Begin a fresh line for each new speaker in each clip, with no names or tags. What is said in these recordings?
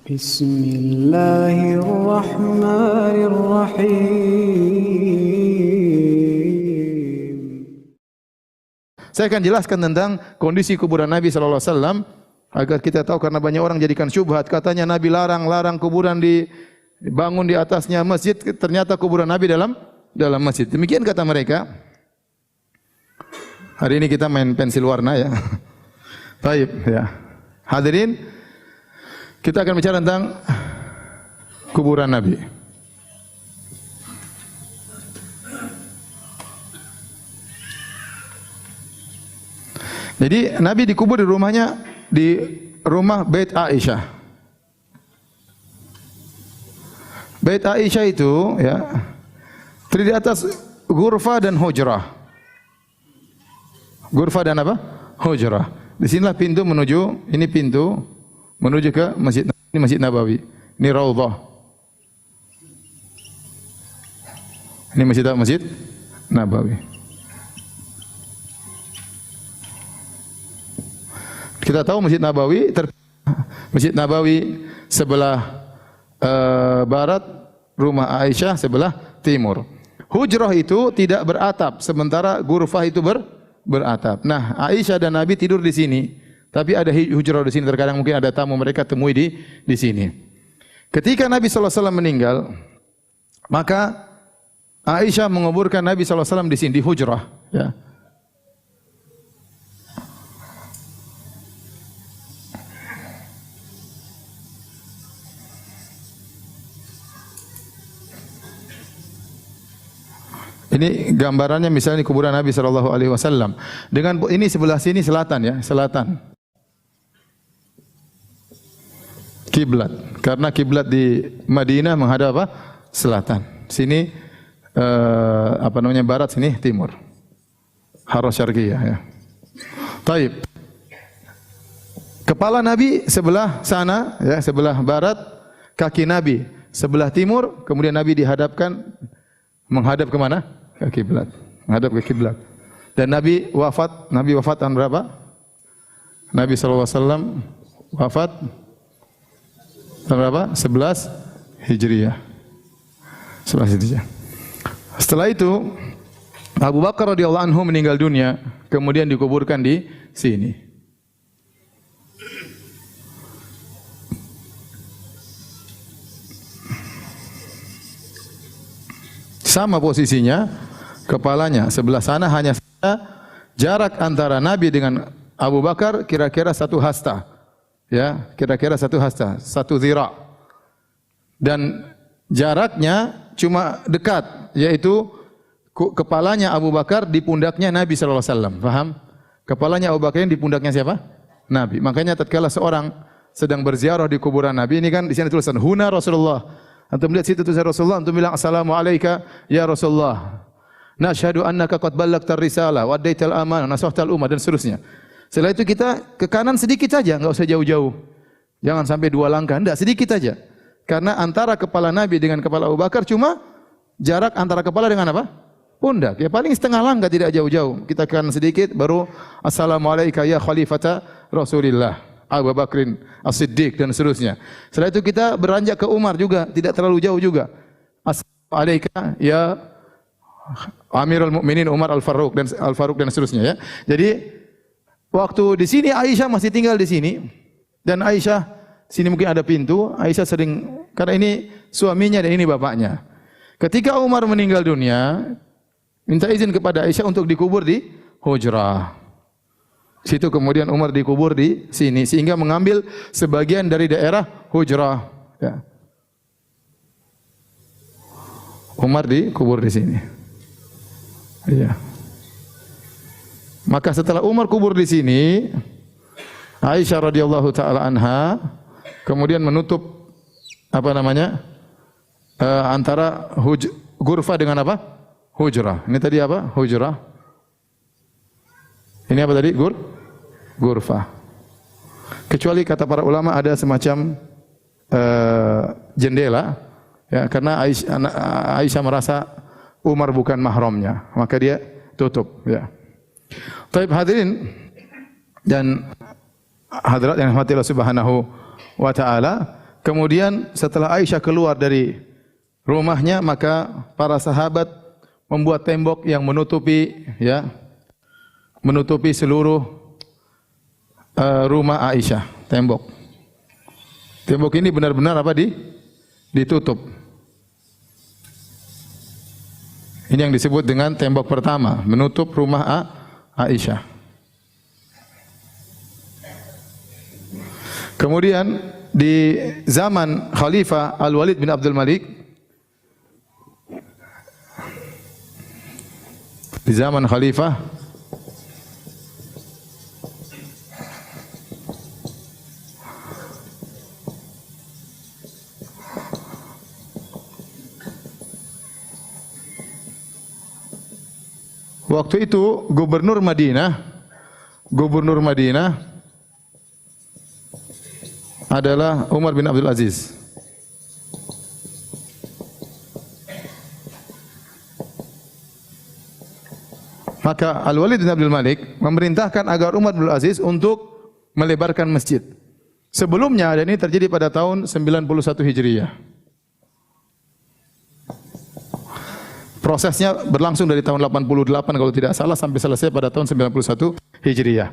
Bismillahirrahmanirrahim. Saya akan jelaskan tentang kondisi kuburan Nabi sallallahu alaihi wasallam agar kita tahu, karena banyak orang jadikan syubhat, katanya Nabi larang kuburan dibangun di atasnya masjid, ternyata kuburan Nabi dalam masjid. Demikian kata mereka. Hari ini kita main pensil warna ya. Baik ya. Hadirin, kita akan bicara tentang kuburan Nabi. Jadi Nabi dikubur di rumahnya, di rumah Bait Aisyah. Bait Aisyah itu ya terdiri atas ghurfah dan hujrah. Ghurfah dan apa? Hujrah. Di sinilah pintu menuju, ini pintu menuju ke masjid. Ini Masjid Nabawi. Ini Raudhah. Ini Masjid Nabawi. Kita tahu Masjid Nabawi sebelah barat, rumah Aisyah sebelah timur. Hujrah itu tidak beratap, sementara ghurfah itu beratap. Nah, Aisyah dan Nabi tidur di sini, tapi ada hujrah di sini. Terkadang mungkin ada tamu mereka temui di sini. Ketika Nabi sallallahu alaihi wasallam meninggal, maka Aisyah menguburkan Nabi sallallahu alaihi wasallam di sini, di hujrah, ya. Ini gambarannya, misalnya di kuburan Nabi sallallahu alaihi wasallam. Dengan ini sebelah sini selatan ya, selatan. Kiblat. Karena kiblat di Madinah menghadap apa? Selatan. Sini barat, sini timur. Harus syarqiyah ya. Taib. Kepala Nabi sebelah sana ya, sebelah barat, kaki Nabi sebelah timur, kemudian Nabi dihadapkan menghadap ke mana? Ke kiblat. Menghadap ke kiblat. Dan Nabi wafat tahun berapa? Nabi sallallahu alaihi wasallam wafat tahun berapa? 11 Hijriah. 11 Hijriah. Setelah itu Abu Bakar radhiyallahu anhu meninggal dunia, kemudian dikuburkan di sini. Sama posisinya, kepalanya sebelah sana, hanya jarak antara Nabi dengan Abu Bakar kira-kira 1 hasta. Ya, kira-kira 1 hasta, 1 zira. Dan jaraknya cuma dekat, yaitu kepalanya Abu Bakar di pundaknya Nabi sallallahu alaihi wasallam. Paham? Kepalanya Abu Bakar di pundaknya siapa? Nabi. Makanya tatkala seorang sedang berziarah di kuburan Nabi, ini kan di sini tulisan huna Rasulullah. Antum lihat situ tulisan Rasulullah, antum bilang assalamu alayka ya Rasulullah. Nashhadu annaka qad ballagta risalah wa addaital amanah, nasahtal ummah, dan seterusnya. Setelah itu kita ke kanan sedikit saja, enggak usah jauh-jauh. Jangan sampai 2 langkah, enggak, sedikit saja. Karena antara kepala Nabi dengan kepala Abu Bakar cuma jarak antara kepala dengan apa? Pundak. Ya paling setengah langkah, tidak jauh-jauh. Kita ke kanan sedikit baru assalamu alayka ya khalifata Rasulillah. Abu Bakrin As-Siddiq dan seterusnya. Setelah itu kita beranjak ke Umar juga, tidak terlalu jauh juga. Assalamualaikum ya Amirul Mukminin Umar Al-Faruq dan seterusnya ya. Jadi waktu di sini Aisyah masih tinggal di sini, dan Aisyah sini mungkin ada pintu. Aisyah sering, karena ini suaminya dan ini bapaknya. Ketika Umar meninggal dunia, minta izin kepada Aisyah untuk dikubur di hujrah. Situ kemudian Umar dikubur di sini, sehingga mengambil sebagian dari daerah hujrah. Ya. Umar dikubur di sini. Iya. Maka setelah Umar kubur di sini, Aisyah radhiyallahu taala anha kemudian menutup antara ghurfah dengan apa? Hujrah. Ini tadi apa? Hujrah. Ini apa tadi? Ghurfah. Kecuali kata para ulama ada semacam jendela, ya, karena Aisyah merasa Umar bukan mahramnya, maka dia tutup. Ya. Taib hadirin dan hadirat yang dirahmati Allah Subhanahu wa taala, Kemudian setelah Aisyah keluar dari rumahnya, maka para sahabat membuat tembok yang menutupi seluruh rumah Aisyah. Tembok ini benar-benar ditutup. Ini yang disebut dengan tembok pertama, menutup rumah Aisyah. Kemudian di zaman Khalifah Al-Walid bin Abdul Malik, waktu itu gubernur Madinah adalah Umar bin Abdul Aziz. Maka Al-Walid bin Abdul Malik memerintahkan agar Umar bin Abdul Aziz untuk melebarkan masjid. Sebelumnya, dan ini terjadi pada tahun 91 Hijriah. Prosesnya berlangsung dari tahun 88 kalau tidak salah sampai selesai pada tahun 91 Hijriah.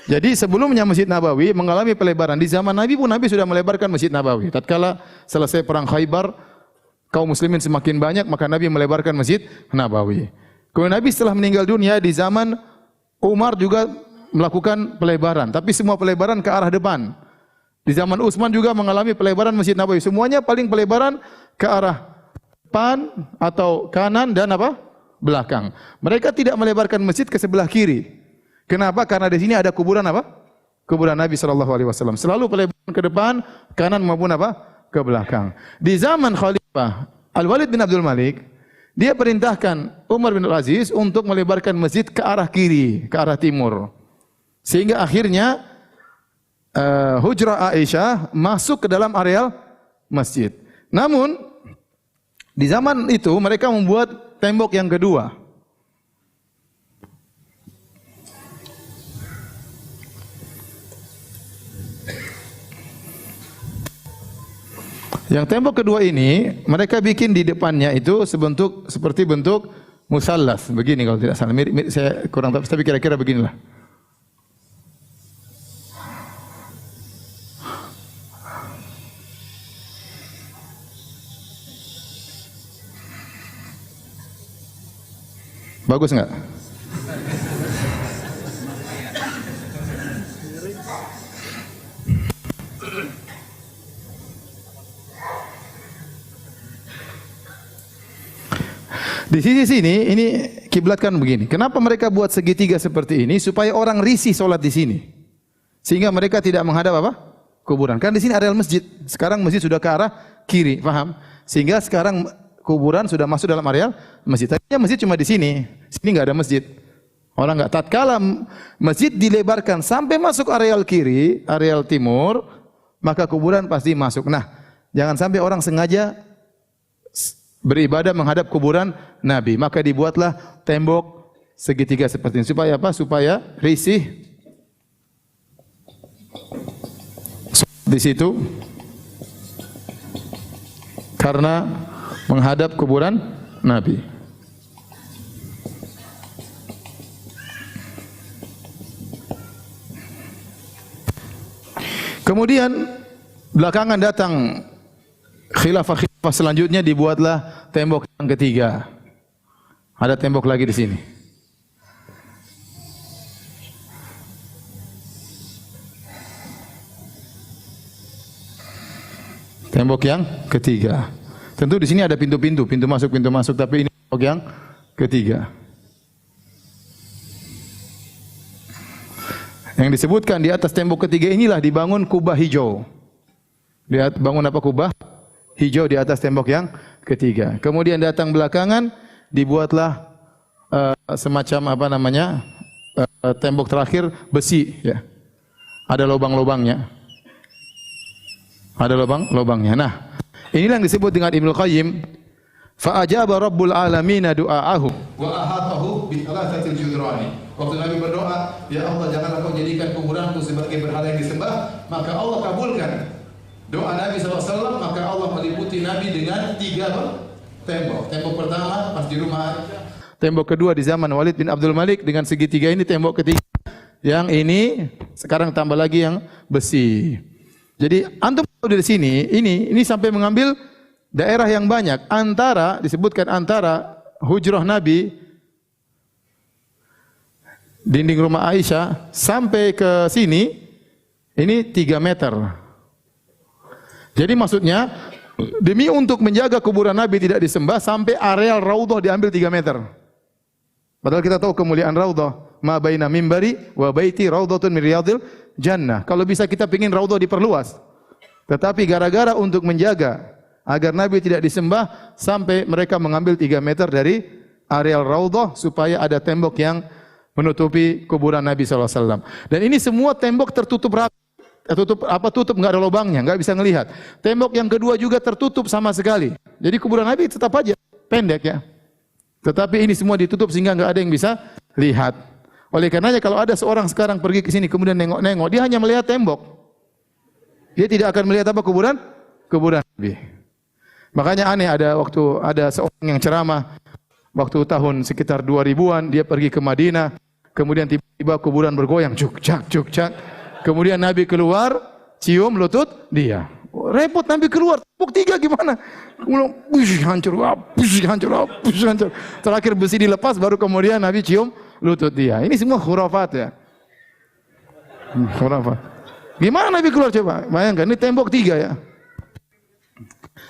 Jadi sebelumnya Masjid Nabawi mengalami pelebaran. Di zaman Nabi pun Nabi sudah melebarkan Masjid Nabawi. Tatkala selesai perang Khaybar, kaum muslimin semakin banyak, maka Nabi melebarkan Masjid Nabawi. Kemudian Nabi setelah meninggal dunia, di zaman Umar juga melakukan pelebaran, tapi semua pelebaran ke arah depan. Di zaman Utsman juga mengalami pelebaran Masjid Nabawi. Semuanya paling pelebaran ke arah depan atau kanan dan belakang. Mereka tidak melebarkan masjid ke sebelah kiri. Kenapa? Karena di sini ada kuburan Kuburan Nabi sallallahu alaihi wasallam. Selalu pelebaran ke depan, kanan maupun ke belakang. Di zaman Khalifah Al-Walid bin Abdul Malik, dia perintahkan Umar bin Abdul Aziz untuk melebarkan masjid ke arah kiri, ke arah timur. Sehingga akhirnya hujrah Aisyah masuk ke dalam areal masjid. Namun di zaman itu mereka membuat tembok yang kedua. Yang tembok kedua ini mereka bikin di depannya itu seperti bentuk musallas begini kalau tidak salah. Mirip, saya kurang tahu tapi kira-kira beginilah. Bagus enggak? Di sisi sini, ini kiblatkan begini. Kenapa mereka buat segitiga seperti ini? Supaya orang risih solat di sini. Sehingga mereka tidak menghadap kuburan. Kan di sini areal masjid. Sekarang masjid sudah ke arah kiri, paham? Sehingga sekarang kuburan sudah masuk dalam areal masjid. Tadinya masjid cuma di sini. Sini enggak ada masjid. Orang enggak. Tatkala masjid dilebarkan sampai masuk areal kiri, areal timur, maka kuburan pasti masuk. Nah, jangan sampai orang sengaja beribadah menghadap kuburan Nabi, maka dibuatlah tembok segitiga seperti ini. Supaya apa? Supaya risih di situ karena menghadap kuburan Nabi. Kemudian belakangan datang khilafah selanjutnya, dibuatlah tembok yang ketiga. Ada tembok lagi di sini. Tembok yang ketiga. Tentu di sini ada pintu masuk, tapi ini tembok yang ketiga. Yang disebutkan di atas tembok ketiga inilah dibangun kubah hijau. Lihat bangun apa kubah? Hijau di atas tembok yang ketiga. Kemudian datang belakangan dibuatlah semacam tembok terakhir besi ya. Ada lubang-lubangnya. Nah, inilah yang disebut dengan Ibnu Qayyim, fa ajaba rabbul alamin du'aahu wa ahatahu bi thalathatil judrani. Waktu Nabi berdoa, ya Allah janganlah kau jadikan kuburanku sebagai berhala yang disembah, maka Allah kabulkan doa Nabi SAW, maka Allah meliputi Nabi dengan 3 apa? Tembok. Tembok pertama pas di rumah Aisyah. Tembok kedua di zaman Walid bin Abdul Malik dengan segitiga ini. Tembok ketiga yang ini sekarang tambah lagi yang besi. Jadi antum dari sini ini sampai mengambil daerah yang banyak, disebutkan antara hujrah Nabi, dinding rumah Aisyah sampai ke sini ini 3 meter. Jadi maksudnya demi untuk menjaga kuburan Nabi tidak disembah, sampai areal Raudhah diambil 3 meter. Padahal kita tahu kemuliaan Raudhah, ma baina mimbari wa baiti raudhatun min riyadil jannah. Kalau bisa kita pengin Raudhah diperluas. Tetapi gara-gara untuk menjaga agar Nabi tidak disembah, sampai mereka mengambil 3 meter dari areal Raudhah supaya ada tembok yang menutupi kuburan Nabi SAW. Dan ini semua tembok tertutup rapat. Tutup enggak ada lubangnya, enggak bisa ngelihat. Tembok yang kedua juga tertutup sama sekali. Jadi kuburan Nabi tetap aja pendek ya. Tetapi ini semua ditutup sehingga enggak ada yang bisa lihat. Oleh karenanya kalau ada seorang sekarang pergi ke sini kemudian nengok-nengok, dia hanya melihat tembok. Dia tidak akan melihat apa? Kuburan Nabi. Makanya aneh, ada seorang yang ceramah waktu tahun sekitar 2000-an, dia pergi ke Madinah, kemudian tiba-tiba kuburan bergoyang, cuk cak cuk cak. Kemudian Nabi keluar, cium lutut dia. Repot Nabi keluar, tepuk 3 gimana? Hancur. Terakhir besi dilepas, baru kemudian Nabi cium lutut dia. Ini semua khurafat ya. Khurafat. Gimana Nabi keluar coba? Bayangkan, ini tembok 3 ya.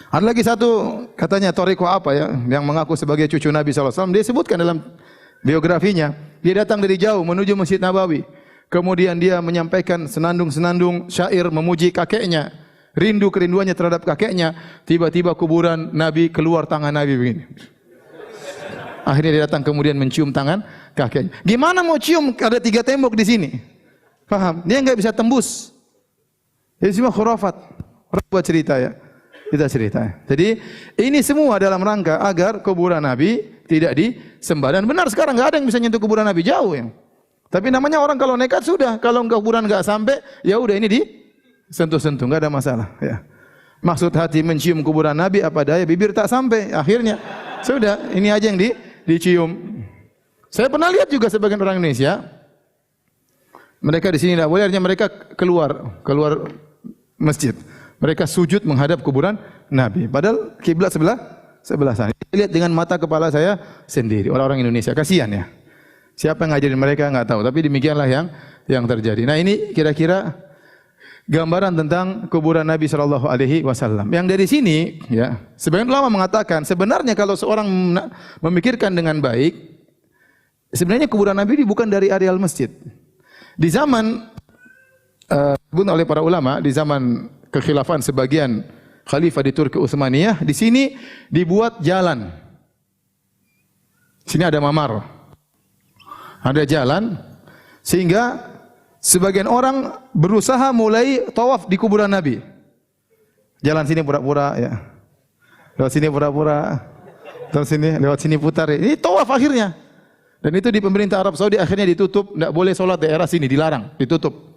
Ada lagi satu, katanya Toriko apa ya, yang mengaku sebagai cucu Nabi SAW. Dia sebutkan dalam biografinya, dia datang dari jauh menuju Masjid Nabawi. Kemudian dia menyampaikan senandung-senandung syair memuji kakeknya, rindu kerinduannya terhadap kakeknya. Tiba-tiba kuburan Nabi, keluar tangan Nabi begini. Akhirnya dia datang kemudian mencium tangan kakeknya. Gimana mau cium? Ada 3 tembok di sini. Paham? Dia enggak bisa tembus. Ini semua khurafat. Buat cerita ya. Kita cerita. Jadi ini semua dalam rangka agar kuburan Nabi tidak disembah. Dan benar sekarang enggak ada yang bisa nyentuh kuburan Nabi, jauh ya. Tapi namanya orang kalau nekat sudah, kalau kuburan enggak sampai, ya udah ini disentuh-sentuh, enggak ada masalah ya. Maksud hati mencium kuburan Nabi, apa daya bibir tak sampai, akhirnya sudah ini aja yang dicium. Saya pernah lihat juga sebagian orang Indonesia, mereka di sini tidak boleh, artinya mereka keluar masjid. Mereka sujud menghadap kuburan Nabi. Padahal kiblat sebelah sana. Lihat dengan mata kepala saya sendiri, orang-orang Indonesia. Kasihan ya. Siapa yang ngajarin mereka enggak tahu, tapi demikianlah yang terjadi. Nah, ini kira-kira gambaran tentang kuburan Nabi sallallahu alaihi wasallam. Yang dari sini ya, sebagian ulama mengatakan sebenarnya kalau seorang memikirkan dengan baik, sebenarnya kuburan Nabi ini bukan dari areal masjid. Di zaman disebut oleh para ulama, di zaman kekhilafan sebagian khalifah di Turki Utsmaniyah, di sini dibuat jalan. Sini ada mamar. Ada jalan sehingga sebagian orang berusaha mulai tawaf di kuburan Nabi. Jalan sini pura-pura ya. Lewat sini pura-pura. Terus sini lewat sini putar. Ini tawaf akhirnya. Dan itu di pemerintah Arab Saudi akhirnya ditutup, tidak boleh sholat daerah sini, dilarang, ditutup.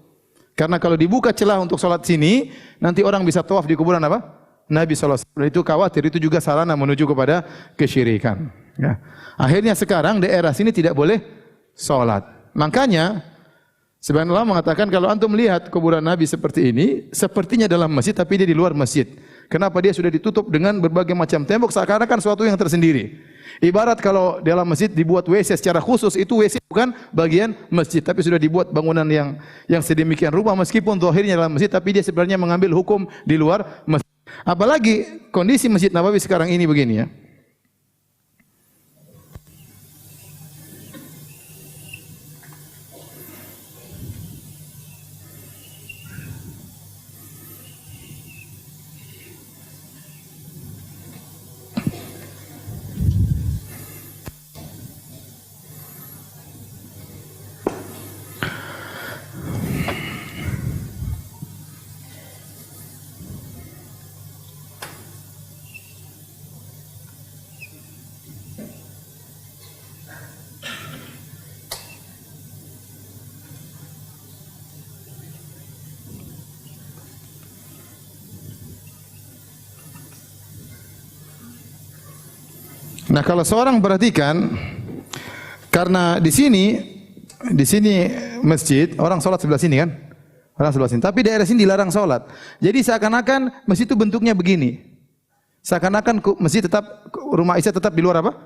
Karena kalau dibuka celah untuk sholat sini, nanti orang bisa tawaf di kuburan apa? Nabi SAW. Itu khawatir, itu juga sarana menuju kepada kesyirikan. Ya. Akhirnya sekarang daerah sini tidak boleh sholat. Makanya sebagian ulama mengatakan kalau antum melihat kuburan Nabi seperti ini, sepertinya dalam masjid tapi dia di luar masjid. Kenapa? Dia sudah ditutup dengan berbagai macam tembok seakan-akan suatu yang tersendiri. Ibarat kalau dalam masjid dibuat WC secara khusus, itu WC bukan bagian masjid, tapi sudah dibuat bangunan yang sedemikian rupa, meskipun zahirnya dalam masjid, tapi dia sebenarnya mengambil hukum di luar masjid. Apalagi kondisi Masjid Nabawi sekarang ini begini ya. Nah, kalau seorang perhatikan, karena di sini masjid, orang sholat sebelah sini kan? Orang sebelah sini. Tapi daerah sini dilarang sholat. Jadi seakan-akan masjid itu bentuknya begini. Seakan-akan masjid tetap, rumah Isya tetap di luar apa?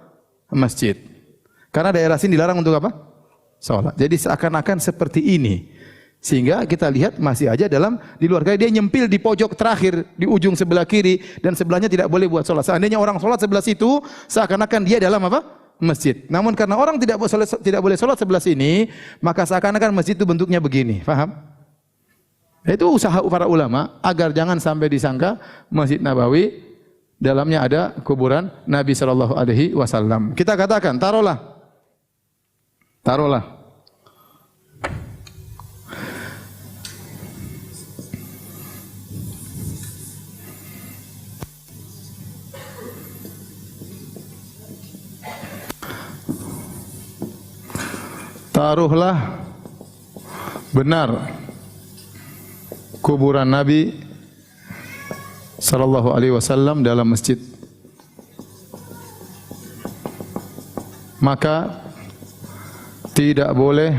Masjid. Karena daerah sini dilarang untuk apa? Sholat. Jadi seakan-akan seperti ini. Sehingga kita lihat masih aja di luar. Kayak dia nyempil di pojok terakhir, di ujung sebelah kiri, dan sebelahnya tidak boleh buat sholat. Seandainya orang sholat sebelah situ, seakan-akan dia dalam apa? Masjid. Namun karena orang tidak boleh sholat sebelah sini, maka seakan-akan masjid itu bentuknya begini. Faham? Itu usaha para ulama agar jangan sampai disangka Masjid Nabawi dalamnya ada kuburan Nabi sallallahu alaihi wasallam. Kita katakan, taruhlah. Taruhlah benar kuburan Nabi sallallahu alaihi wasallam dalam masjid. Maka tidak boleh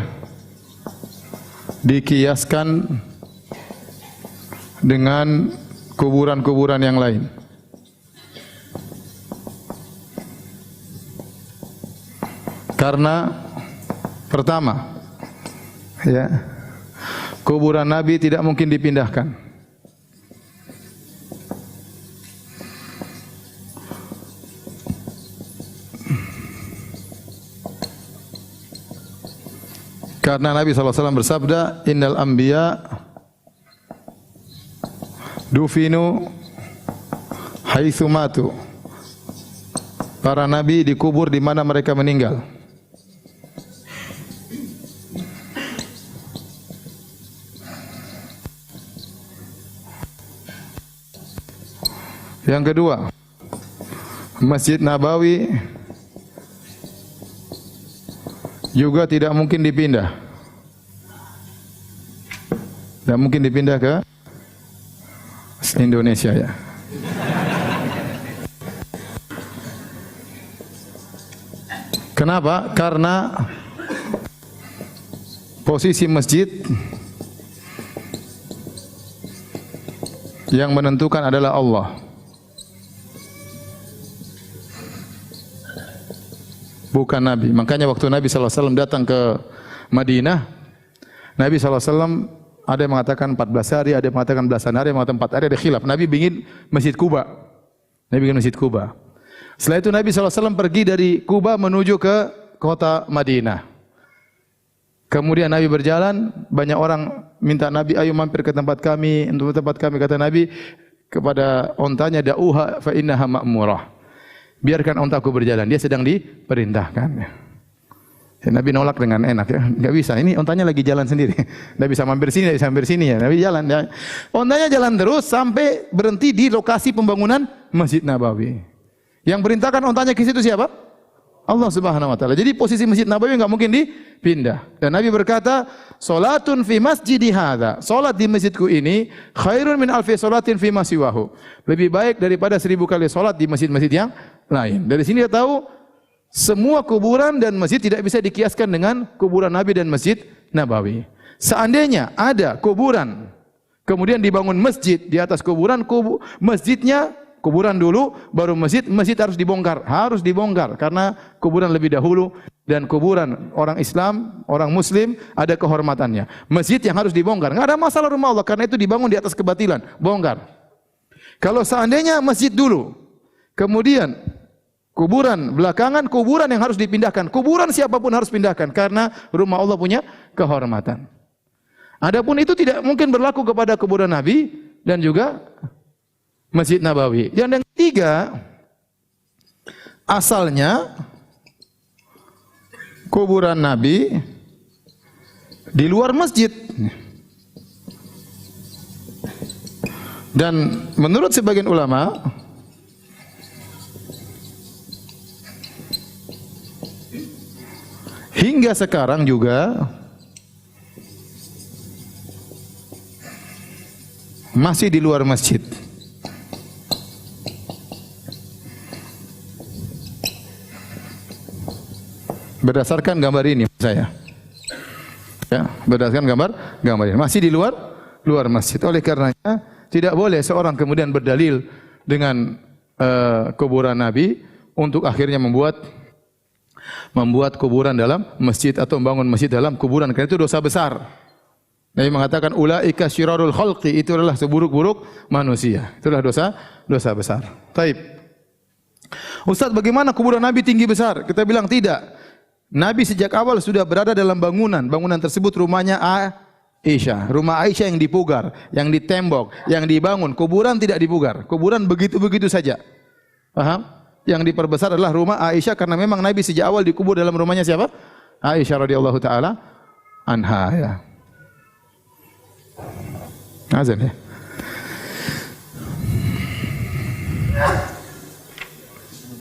dikiaskan dengan kuburan-kuburan yang lain. Karena pertama, kuburan Nabi tidak mungkin dipindahkan. Karena Nabi SAW bersabda, Innal anbiya dufinu haitsu matu. Para nabi dikubur di mana mereka meninggal. Yang kedua, Masjid Nabawi juga tidak mungkin dipindah. Tidak mungkin dipindah ke Indonesia ya. Kenapa? Karena posisi masjid yang menentukan adalah Allah. Bukan Nabi. Makanya waktu Nabi SAW datang ke Madinah, Nabi SAW ada yang mengatakan 14 hari, ada yang mengatakan belasan hari, ada yang mengatakan 4 hari, ada khilaf. Nabi ingin Masjid Quba. Nabi ingin Masjid Quba. Setelah itu Nabi SAW pergi dari Quba menuju ke kota Madinah. Kemudian Nabi berjalan, banyak orang minta Nabi, ayo mampir ke tempat kami, untuk tempat kami. Kata Nabi kepada ontanya, da'uha fa innaha ma'murah. Biarkan ontaku berjalan, dia sedang diperintahkan. Ya, Nabi nolak dengan enak ya, enggak bisa. Ini ontanya lagi jalan sendiri. Enggak bisa mampir sini, enggak bisa mampir sini ya. Nabi jalan. Ya. Ontanya jalan terus sampai berhenti di lokasi pembangunan Masjid Nabawi. Yang perintahkan ontanya ke situ siapa? Allah Subhanahu wa taala. Jadi posisi Masjid Nabawi enggak mungkin dipindah. Dan Nabi berkata, "Salatun fi masjidi hadza." Salat di masjidku ini khairun min alfi salatin fi ma siwahu. Lebih baik daripada 1000 kali salat di masjid-masjid yang lain. Dari sini kita tahu semua kuburan dan masjid tidak bisa dikiaskan dengan kuburan Nabi dan Masjid Nabawi. Seandainya ada kuburan, kemudian dibangun masjid di atas kuburan, masjidnya kuburan dulu, baru masjid harus dibongkar karena kuburan lebih dahulu dan kuburan orang Islam, orang Muslim ada kehormatannya. Masjid yang harus dibongkar, nggak ada masalah rumah Allah karena itu dibangun di atas kebatilan, bongkar. Kalau seandainya masjid dulu, kemudian kuburan belakangan, kuburan yang harus dipindahkan. Kuburan siapapun harus pindahkan karena rumah Allah punya kehormatan. Adapun itu tidak mungkin berlaku kepada kuburan Nabi dan juga Masjid Nabawi. Dan yang ketiga, asalnya kuburan Nabi di luar masjid. Dan menurut sebagian ulama, hingga sekarang juga masih di luar masjid. Berdasarkan gambar ini saya. Ya, berdasarkan gambar ini. Masih di luar masjid. Oleh karenanya tidak boleh seorang kemudian berdalil dengan kuburan Nabi untuk akhirnya membuat kuburan dalam masjid atau membangun masjid dalam kuburan, karena itu dosa besar. Nabi mengatakan ulaika syirarul khalqi, itu adalah seburuk-buruk manusia. Itulah dosa besar. Taib. Ustaz, bagaimana kuburan Nabi tinggi besar? Kita bilang tidak. Nabi sejak awal sudah berada dalam bangunan. Bangunan tersebut rumahnya Aisyah. Rumah Aisyah yang dipugar, yang ditembok, yang dibangun. Kuburan tidak dipugar. Kuburan begitu-begitu saja. Paham? Yang diperbesar adalah rumah Aisyah karena memang Nabi sejak awal dikubur dalam rumahnya siapa? Aisyah radhiyallahu taala anha, ya. Azan ya.